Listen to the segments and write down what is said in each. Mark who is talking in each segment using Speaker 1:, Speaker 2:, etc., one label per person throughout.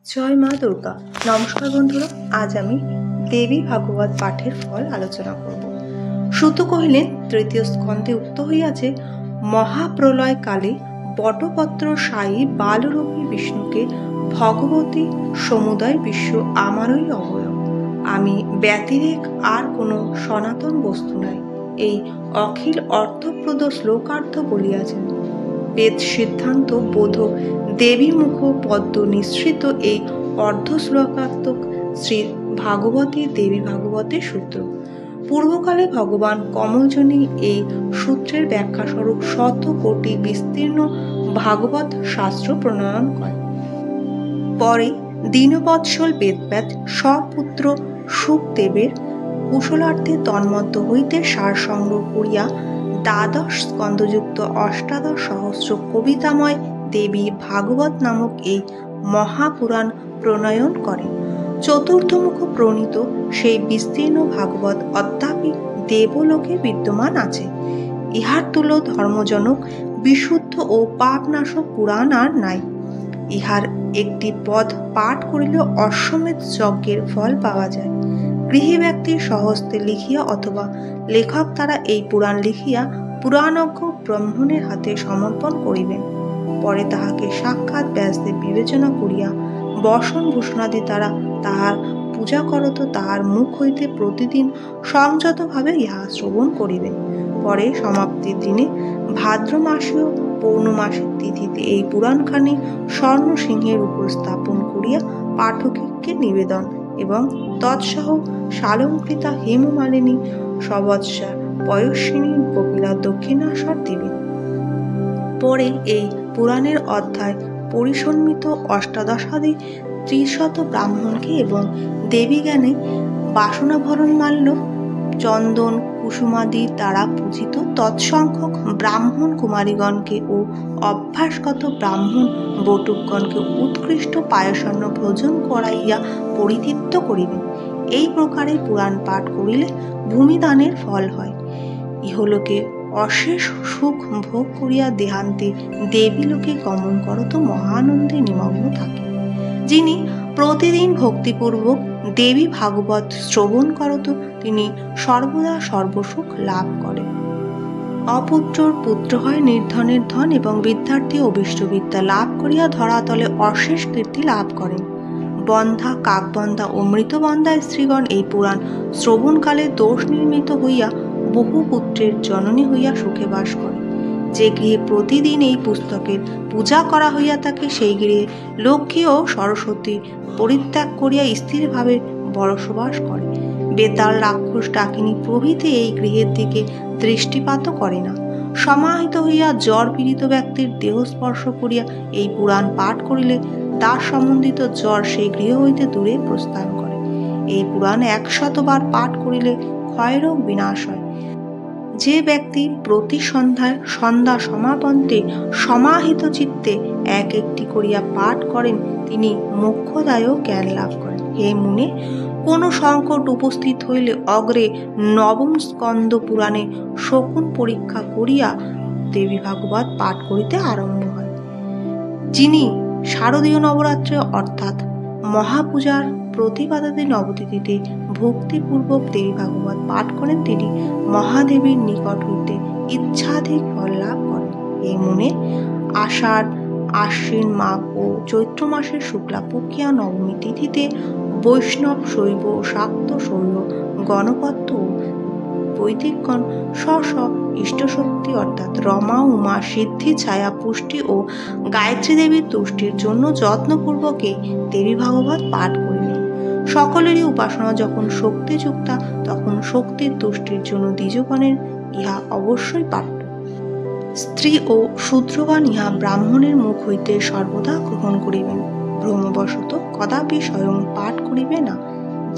Speaker 1: জয় মা দুর্গা। নমস্কার বন্ধুরা, আজ আমি দেবী ভাগবত পাঠের ফল আলোচনা করব। সুত কহিলেন, তৃতীয় স্কন্ধে উক্ত হইয়াছে, মহাপ্রলয় কালে বটপত্র সায়ী বালরূপী বিষ্ণুকে ভগবতী সমুদয় বিশ্ব আমারই অবয়ব, আমি ব্যতিরেক আর কোনো সনাতন বস্তু নাই, এই অখিল অর্থপ্রদ শ্লোকার্থ বলিয়াছেন। বেদ সিদ্ধান্ত বোধক দেবী মুখ পদ্ম নিঃসৃত এই অর্ধশ্লোকাত্মক শ্রী ভাগবতী দেবী ভাগবতের সূত্র। পূর্বকালে ভগবান কমলজনী এই সূত্রের ব্যাখ্যাস্বরূপ শত কোটি বিস্তীর্ণ ভাগবত শাস্ত্র প্রণয়ন করেন। পরে দীনবৎসল বেদব্যাস স্বপুত্র শুকদেবের কুশলার্থে তন্মধ্য হইতে সার সংগ্রহ করিয়া দ্বাদশ স্কন্ধযুক্ত অষ্টাদশ সহস্র কবিতাময় দেবী ভাগবত নামক এই মহাপুরাণ প্রণয়ন করেন। চতুর্থমুখ প্রণীত সেই বিস্তীর্ণ ভাগবত অদ্যাপি দেবলোকে বিদ্যমান আছে। ইহার তুল্য ধর্মজনক বিশুদ্ধ ও পাপনাশক পুরাণ আর নাই। ইহার একটি পদ পাঠ করিলে অশ্বমেধ যজ্ঞের ফল পাওয়া যায়। গৃহী ব্যক্তির স্বহস্তে লিখিয়া অথবা লেখক দ্বারা এই পুরাণ লিখিয়া পুরাণজ্ঞ ব্রাহ্মণের হাতে সমর্পণ করিবেন। পরে তাহাকে সাক্ষাৎ ব্যাসদেব বিবেচনা করিয়া বসন ভূষণাদি দ্বারা তাহার পূজা করত তাহার মুখ হইতে প্রতিদিন সংযতভাবে ইহা শ্রবণ করিবেন। পরে সমাপ্তির দিনে ভাদ্র মাসীয় পৌর্ণমাসীর তিথিতে এই পুরাণখানি স্বর্ণ সিংহের উপর স্থাপন করিয়া পাঠককে নিবেদন এবং তৎসহ শালঙ্কৃতা হেমমালিনী সবৎসা পয়স্বিনী কপিলা দক্ষিণাস্বর দিবেন। পরে এই পুরাণের অধ্যায় পরিসন্মিত অষ্টাদশাদি ত্রিশত ব্রাহ্মণকে এবং দেবীজ্ঞানে বাসনাভরণ মাল্য চন্দন কুসুমাদি দ্বারা পূজিত তৎসংখ্যক ব্রাহ্মণ কুমারীগণকে ও অভ্যাসগত ব্রাহ্মণ বটুকগণকে উৎকৃষ্ট পায়সান্ন ভোজন করাইয়া পরিতৃপ্ত করিবেন। এই প্রকারে পুরাণ পাঠ করিলে ভূমিদানের ফল হয়। ইহলোকে অশেষ সুখ ভোগ করিয়া দেহান্তে দেবীলোকে গমন করত মহানন্দে নিমগ্ন থাকে। যিনি প্রতিদিন ভক্তিপূর্বক দেবী ভাগবত শ্রবণ করত তিনি সর্বদা সর্বসুখ লাভ করেন। অপুত্রর পুত্র হয়, নির্ধনের ধন এবং বিদ্যার্থী অভীষ্টবিদ্যা লাভ করিয়া ধরাতলে অশেষ কীর্তি লাভ করেন। বন্ধা কাকবন্ধা ও মৃতবন্ধা স্ত্রীগণ এই পুরাণ শ্রবণকালে দোষ নির্মিত হইয়া বহু পুত্রের জননী হইয়া সুখে বাস করে। যে গৃহে প্রতিদিন এই পুস্তকের পূজা করা হইয়া থাকে সেই গৃহে লক্ষ্মী ও সরস্বতী পরিত্যাগ করিয়া স্থিরভাবে বসবাস করে। বেতাল রাক্ষস ডাকিনী প্রভৃতি এই গৃহের দিকে দৃষ্টিপাত করে না। সমাহিত হইয়া জ্বর পীড়িত ব্যক্তির দেহ স্পর্শ করিয়া এই পুরাণ পাঠ করিলে তার সম্বন্ধিত জ্বর সেই গৃহ হইতে দূরে প্রস্থান করে। এই পুরাণ 100 বার পাঠ করিলে ক্ষয়রোগ বিনাশ হয়। যে ব্যক্তি প্রতি সন্ধ্যায় সন্ধ্যা সমাপন্তে সমাহিত চিত্তে এক একটি করিয়া পাঠ করেন তিনি মোক্ষদায়ক জ্ঞান লাভ করেন। হে মুনে, কোনো সংকট উপস্থিত হইলে অগ্রে নবম স্কন্ধ পুরাণে শকুন পরীক্ষা করিয়া দেবী ভাগবত পাঠ করিতে আরম্ভ হয়। যিনি শারদীয় নবরাত্রে অর্থাৎ মহাপূজার প্রতিপাদাদি নবতিথিতে ভক্তিপূর্বক দেবী ভাগবত পাঠ করেন তিনি মহাদেবীর নিকট হইতে ইচ্ছাধিক ফল লাভ করেন। এই মনে আষাঢ় আশ্বিন মাঘ ও চৈত্র মাসের শুক্লাপক্ষিয়া নবমী তিথিতে বৈষ্ণব শৈব শাক্ত শৈব গণপত্য ও বৈদিকগণ স্ব ইষ্টশক্তি অর্থাৎ রমা উমা সিদ্ধি ছায়া পুষ্টি ও গায়ত্রী দেবীর তুষ্টির জন্য যত্নপূর্বকে দেবী ভাগবত পাঠ করিলেন। সকলেরই উপাসনা যখন শক্তিযুক্তা তখন শক্তির তুষ্টির জন্য দ্বিজগণের ইহা অবশ্যই পাঠ্য। স্ত্রী ও শূদ্রগণ ইহা ব্রাহ্মণের মুখ হইতে সর্বদা গ্রহণ করিবেন। ভ্রমবশত কদাপি স্বয়ং পাঠ করিবে না।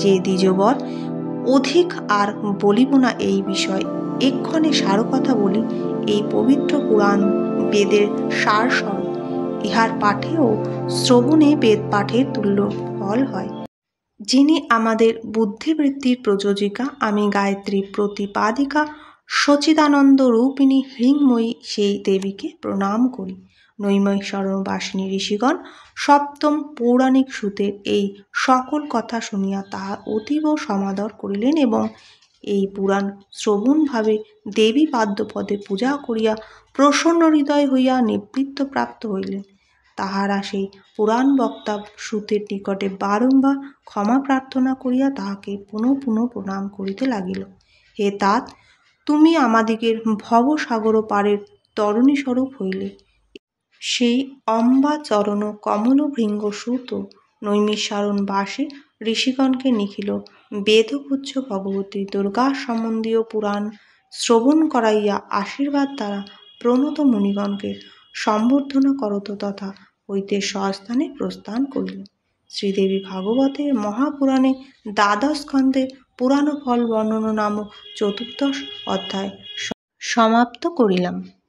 Speaker 1: যে দ্বিজবর অধিক আর বলিব না এই বিষয়, এক্ষণে সার কথা বলি। এই পবিত্র পুরাণ বেদের সার স্বরূপ। ইহার পাঠে ও শ্রবণে বেদ পাঠের তুল্য ফল হয়। যিনি আমাদের বুদ্ধিবৃত্তির প্রযোজিকা, আমি গায়ত্রী প্রতিপাদিকা সচিদানন্দ রূপিণী হৃন্ময়ী সেই দেবীকে প্রণাম করি। নৈমিষারণ্যবাসিনী ঋষিগণ সপ্তম পৌরাণিক সুতের এই সকল কথা শুনিয়া তাহার অতীব সমাদর করিলেন এবং এই পুরাণ শ্রবণভাবে দেবী পাদ্যপদে পূজা করিয়া প্রসন্ন হৃদয় হইয়া নিবৃত্ত প্রাপ্ত হইলেন। তাহারা সেই পুরাণ বক্তা সুতের নিকটে বারংবার ক্ষমা প্রার্থনা করিয়া তাহাকে পুনঃ পুনঃ প্রণাম করিতে লাগিল। হে তাত, তুমি আমাদিগের ভবসাগর পারের তরণীস্বরূপ হইলে। সেই অম্বাচরণ কমল ভৃঙ্গ সুত নৈমিষারণ্যবাসী ঋষিগণকে নিখিল বেদপূজ্য ভগবতী দুর্গা সম্বন্ধীয় পুরাণ শ্রবণ করাইয়া আশীর্বাদ দ্বারা প্রণত মুনিগণকে সম্বর্ধনা করত তথা হইতে স্বস্থানে প্রস্থান করিল। শ্রীদেবী ভাগবতের মহাপুরাণে দ্বাদশ স্কন্ধে পুরাণ ফল বর্ণনা নামক চতুর্দশ অধ্যায় সমাপ্ত করিলাম।